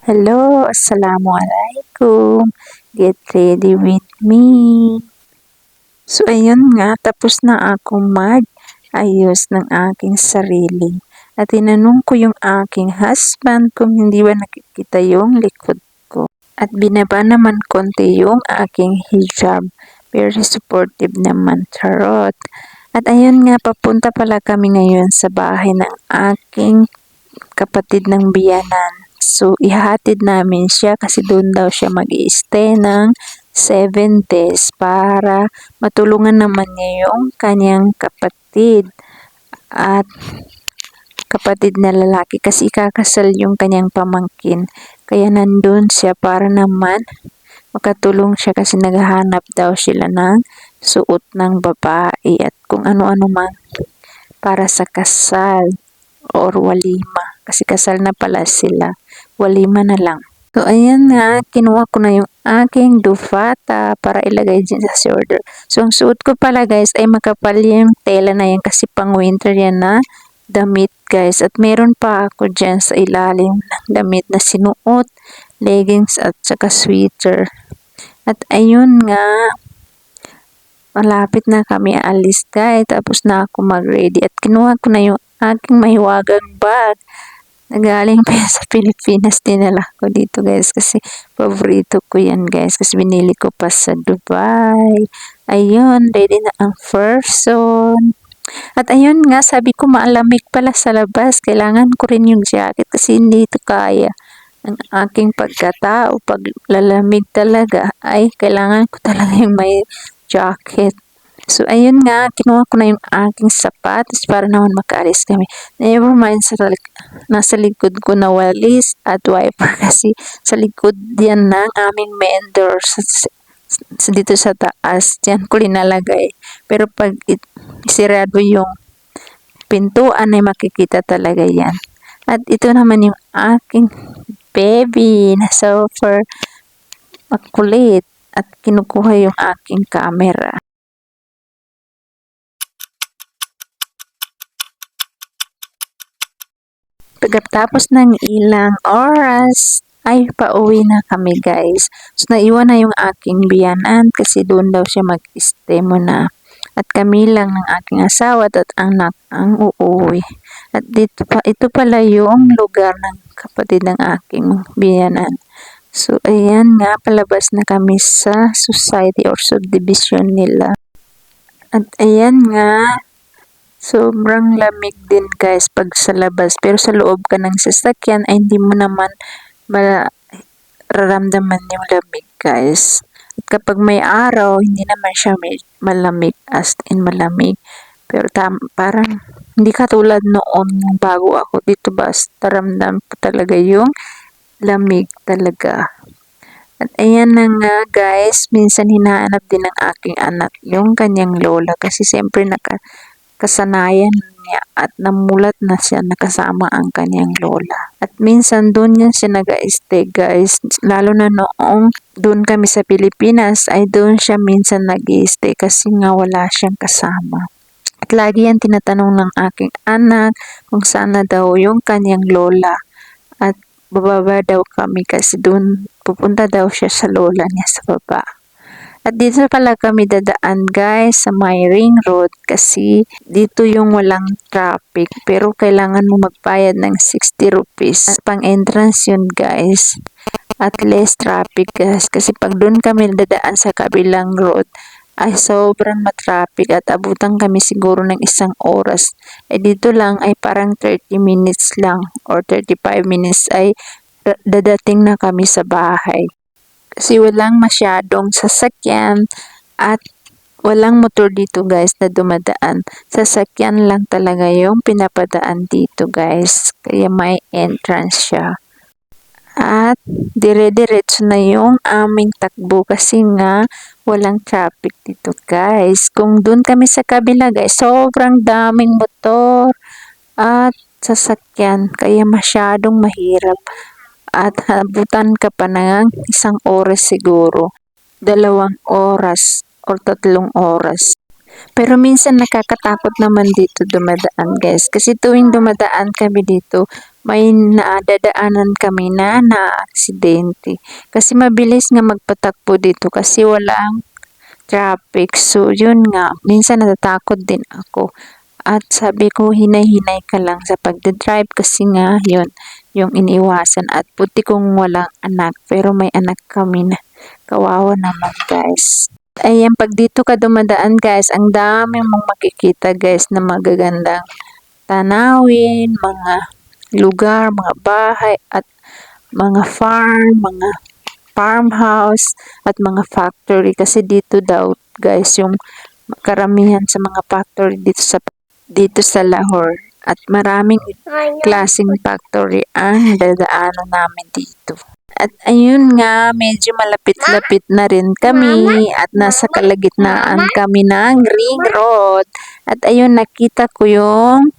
Hello, Assalamualaikum. Get ready with me. So, ayun nga, tapos na akong mag-ayos ng aking sarili. At tinanong ko yung aking husband kung hindi ba nakikita yung likod ko. At binaba naman konti yung aking hijab. Very supportive naman, charot. At ayun nga, papunta pala kami ngayon sa bahay ng aking kapatid ng biyanan. So, ihahatid namin siya kasi doon daw siya mag-i-stay ng 7 days para matulungan naman niya yung kanyang kapatid at kapatid na lalaki kasi ikakasal yung kanyang pamangkin. Kaya nandun siya para naman makatulong siya kasi naghahanap daw sila ng suot ng babae at kung ano-ano man para sa kasal or walima. Kasi kasal na pala sila. Walima na lang. So, ayan nga, kinuha ko na yung aking dufata para ilagay dyan sa shoulder. So, ang suot ko pala guys ay makapal yung tela na yan kasi pang winter yan na damit guys. At meron pa ako dyan sa ilalim ng damit na sinuot, leggings at saka sweater. At ayun nga, malapit na kami aalis guys. Tapos na ako mag-ready at kinuha ko na yung aking mahiwagang bag. Nagaling pa yan sa Pilipinas, dinala ko dito guys kasi paborito ko yan guys kasi binili ko pa sa Dubai. Ayun, ready na ang person. At ayun nga, sabi ko maalamig pala sa labas. Kailangan ko rin yung jacket kasi hindi ito kaya ang aking pagkatao. Pag lalamig talaga ay kailangan ko talaga yung may jacket. So, ayun nga, kinuha ko na yung aking sapatos para naman makaalis kami. Never mind, nasa likod ko na walis at wiper kasi sa likod yan ng aming main door dito sa taas. Diyan ko linalagay. Pero pag isirado yung pintuan ay makikita talaga yan. At ito naman yung aking baby na super makulit at kinukuha yung aking camera. Pagkatapos ng ilang oras, ay pauwi na kami guys. So, naiwan na yung aking biyanan kasi doon daw siya mag-stay muna. At kami lang ng aking asawa at anak ang uuwi. At ito pala yung lugar ng kapatid ng aking biyanan. So, ayan nga, palabas na kami sa society or subdivision nila. At ayan nga, sobrang lamig din guys pag sa labas. Pero sa loob ka ng sasakyan ay hindi mo naman mararamdaman yung lamig guys. At kapag may araw, hindi naman siya malamig as in malamig. Pero parang hindi katulad noon bago ako dito basta ramdam ko talaga yung lamig talaga. At ayan na nga guys, minsan hinahanap din ng aking anak yung kanyang lola kasi siyempre kasanayan niya at namulat na siya nakasama ang kanyang lola. At minsan doon yan siya nag-stay guys, lalo na noong doon kami sa Pilipinas ay doon siya minsan nag-stay kasi nga wala siyang kasama. At lagi yan tinatanong ng aking anak kung saan na daw yung kanyang lola. At bababa daw kami kasi doon pupunta daw siya sa lola niya sa baba. At dito pala kami dadaan guys sa may ring road kasi dito yung walang traffic pero kailangan mo magbayad ng 60 rupees. Pang entrance yun guys. At less traffic guys kasi pag doon kami dadaan sa kabilang road ay sobrang matraffic at abutan kami siguro ng 1 oras. Dito lang ay parang 30 minutes lang or 35 minutes ay dadating na kami sa bahay. Kasi walang masyadong sasakyan at walang motor dito guys na dumadaan. Sasakyan lang talaga yung pinapadaan dito guys. Kaya may entrance siya. At dire-diretso na yung aming takbo kasi nga walang traffic dito guys. Kung dun kami sa kabila guys, sobrang daming motor at sasakyan. Kaya masyadong mahirap. At habutan ka pa ng 1 oras siguro, 2 oras or 3 oras. Pero minsan nakakatakot naman dito dumadaan guys. Kasi tuwing dumadaan kami dito, may nadadaanan kami na aksidente. Kasi mabilis nga magpatakbo dito kasi walang traffic. So yun nga, minsan natatakot din ako. At sabi ko, hinay-hinay ka lang sa pagdadrive kasi nga yun, yung iniwasan. At puti kong walang anak, pero may anak kami na. Kawawa naman guys. Ayan, pag dito ka dumadaan guys, ang dami mong makikita guys na magagandang tanawin, mga lugar, mga bahay, at mga farmhouse, at mga factory. Kasi dito daw guys, yung karamihan sa mga factory dito sa Lahore. At maraming klaseng factory ang dadaanan namin dito. At ayun nga, medyo malapit-lapit na rin kami at nasa kalagitnaan kami ng ring road. At ayun, nakita ko yung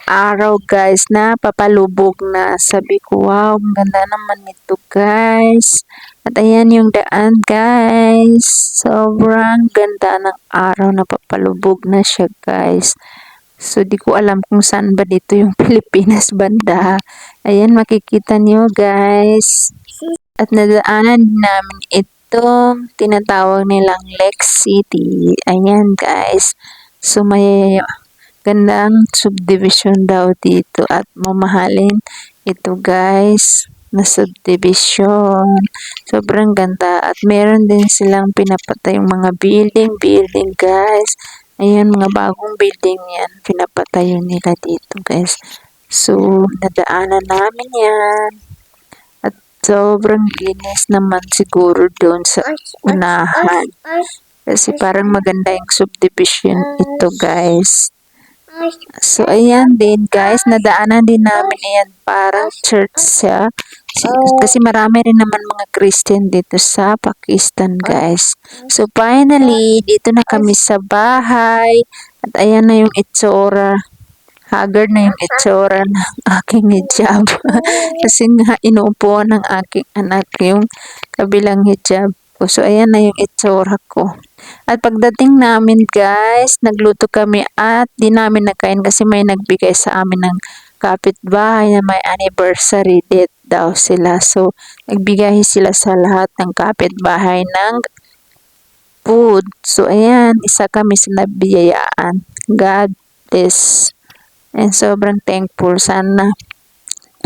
araw guys na papalubog na. Sabi ko, wow, ang ganda naman nito guys. At ayan yung daan guys. Sobrang ganda ng araw na papalubog na siya guys. So, di ko alam kung saan ba dito yung Pilipinas banda. Ayan, makikita niyo guys. At nadaanan namin itong tinatawag nilang Lake City. Ayan guys. So, may gandang subdivision daw dito at mamahalin ito guys na subdivision. Sobrang ganda at meron din silang pinapatay yung mga building guys. Ayan, mga bagong building yan. Pinapatayo nila dito guys. So, nadaanan namin yan. At sobrang linis naman siguro doon sa unahan. Kasi parang maganda yung subdivision ito guys. So, ayan din guys. Nadaanan din namin yan. Parang church siya. Kasi marami rin naman mga Christian dito sa Pakistan guys. So finally, dito na kami sa bahay. At ayan na yung itsura. Haggard na yung itsura ng aking hijab. Kasi nga inuupuan ng aking anak yung kabilang hijab ko. So ayan na yung itsura ko. At pagdating namin guys, nagluto kami at di namin nakain kasi may nagbigay sa amin ng kapitbahay na may anniversary date daw sila. So, nagbigay sila sa lahat ng kapitbahay ng food. So, ayan, isa kami sa nabiyayaan. God bless. And sobrang thankful. Sana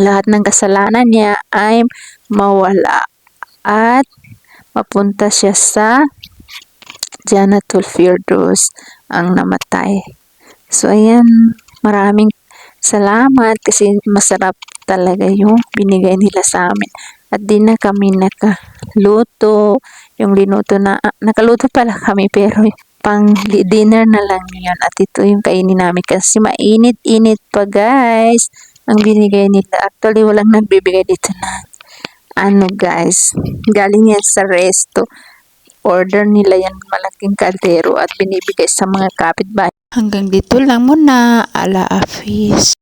lahat ng kasalanan niya ay mawala at mapunta siya sa Jannatul Firdaus ang namatay. So, ayan, maraming salamat kasi masarap talaga yung binigay nila sa amin. At di na kami nakaluto. Yung linuto na, nakaluto pala kami pero pang dinner na lang yun. At ito yung kainin namin kasi mainit-init pa guys ang binigay nila. Actually, walang nagbibigay dito na ano guys. Galing yan sa resto. Order nila yan malaking kaldero at binibigay sa mga kapitbahay. Hanggang dito lang muna. Ala Hafiz.